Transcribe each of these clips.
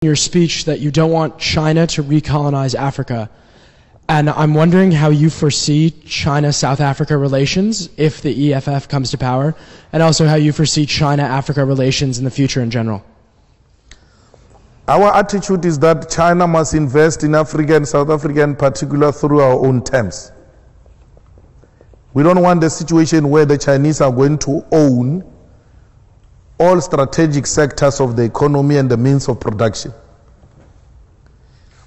your speech that you don't want China to recolonize Africa. And I'm wondering how you foresee China-South Africa relations if the EFF comes to power, and also how you foresee China-Africa relations in the future in general. Our attitude is that China must invest in Africa and South Africa in particular through our own terms. We don't want the situation where the Chinese are going to own all strategic sectors of the economy and the means of production.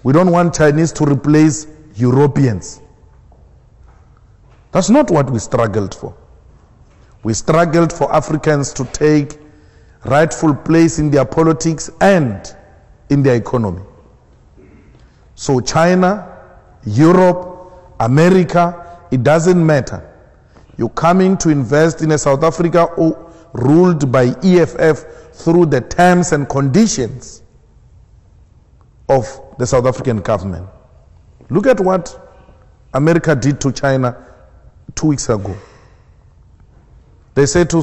We don't want Chinese to replace Europeans. That's not what we struggled for. We struggled for Africans to take rightful place in their politics and in their economy. So China, Europe, America, it doesn't matter. You're coming to invest in a South Africa ruled by EFF through the terms and conditions of the South African government. Look at what America did to China 2 weeks ago. They said to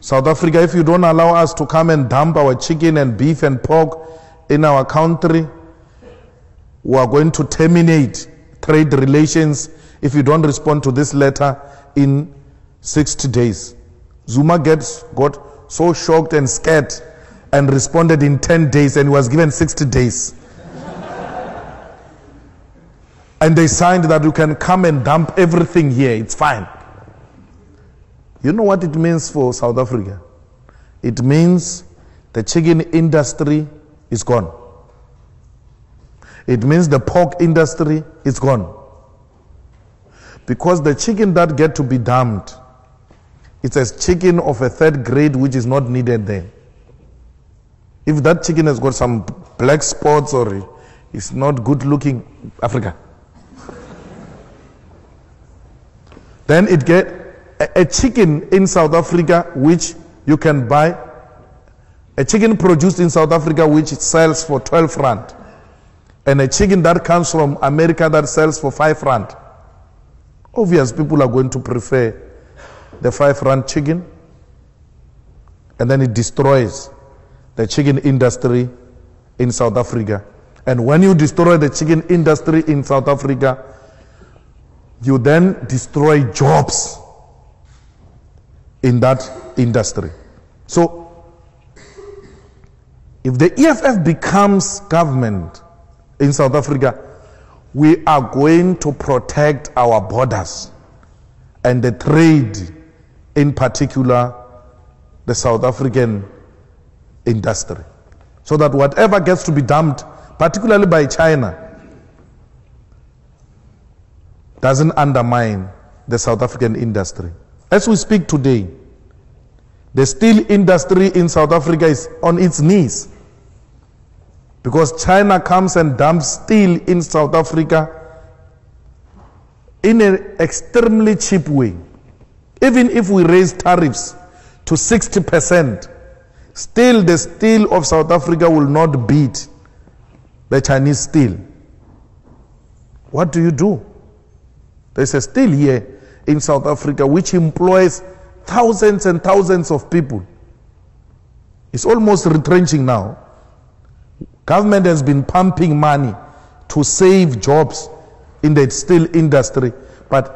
South Africa, if you don't allow us to come and dump our chicken and beef and pork in our country, we are going to terminate trade relations if you don't respond to this letter in 60 days. Zuma got so shocked and scared and responded in 10 days, and he was given 60 days. And they signed that you can come and dump everything here, it's fine. You know what it means for South Africa? It means the chicken industry is gone. It means the pork industry is gone. Because the chicken that get to be dumped, it's a chicken of a third grade which is not needed there. If that chicken has got some black spots or it's not good looking, Africa. Then it get a chicken in South Africa which you can buy, a chicken produced in South Africa which it sells for 12 rand, and a chicken that comes from America that sells for 5 rand. Obvious people are going to prefer the 5 rand chicken, and then it destroys the chicken industry in South Africa. And when you destroy the chicken industry in South Africa, you then destroy jobs in that industry. So, if the EFF becomes government in South Africa, we are going to protect our borders and the trade, in particular, the South African industry. So that whatever gets to be dumped, particularly by China, doesn't undermine the South African industry. As we speak today, the steel industry in South Africa is on its knees because China comes and dumps steel in South Africa in an extremely cheap way. Even if we raise tariffs to 60%, still the steel of South Africa will not beat the Chinese steel. What do you do? There's a steel here in South Africa which employs thousands and thousands of people. It's almost retrenching now. Government has been pumping money to save jobs in the steel industry, but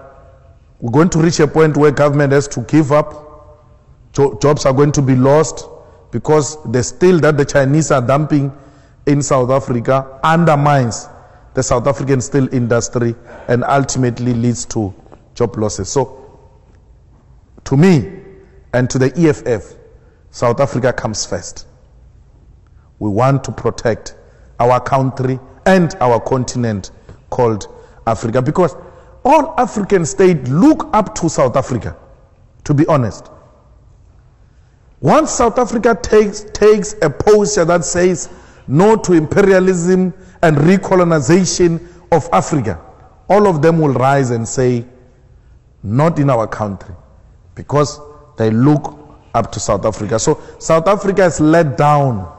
we're going to reach a point where government has to give up. Jobs are going to be lost because the steel that the Chinese are dumping in South Africa undermines the South African steel industry and ultimately leads to job losses. So, to me and to the EFF, South Africa comes first. We want to protect our country and our continent called Africa, because all African states look up to South Africa, to be honest. Once South Africa takes a posture that says no to imperialism and recolonization of Africa, all of them will rise and say, not in our country, because they look up to South Africa. So South Africa is let down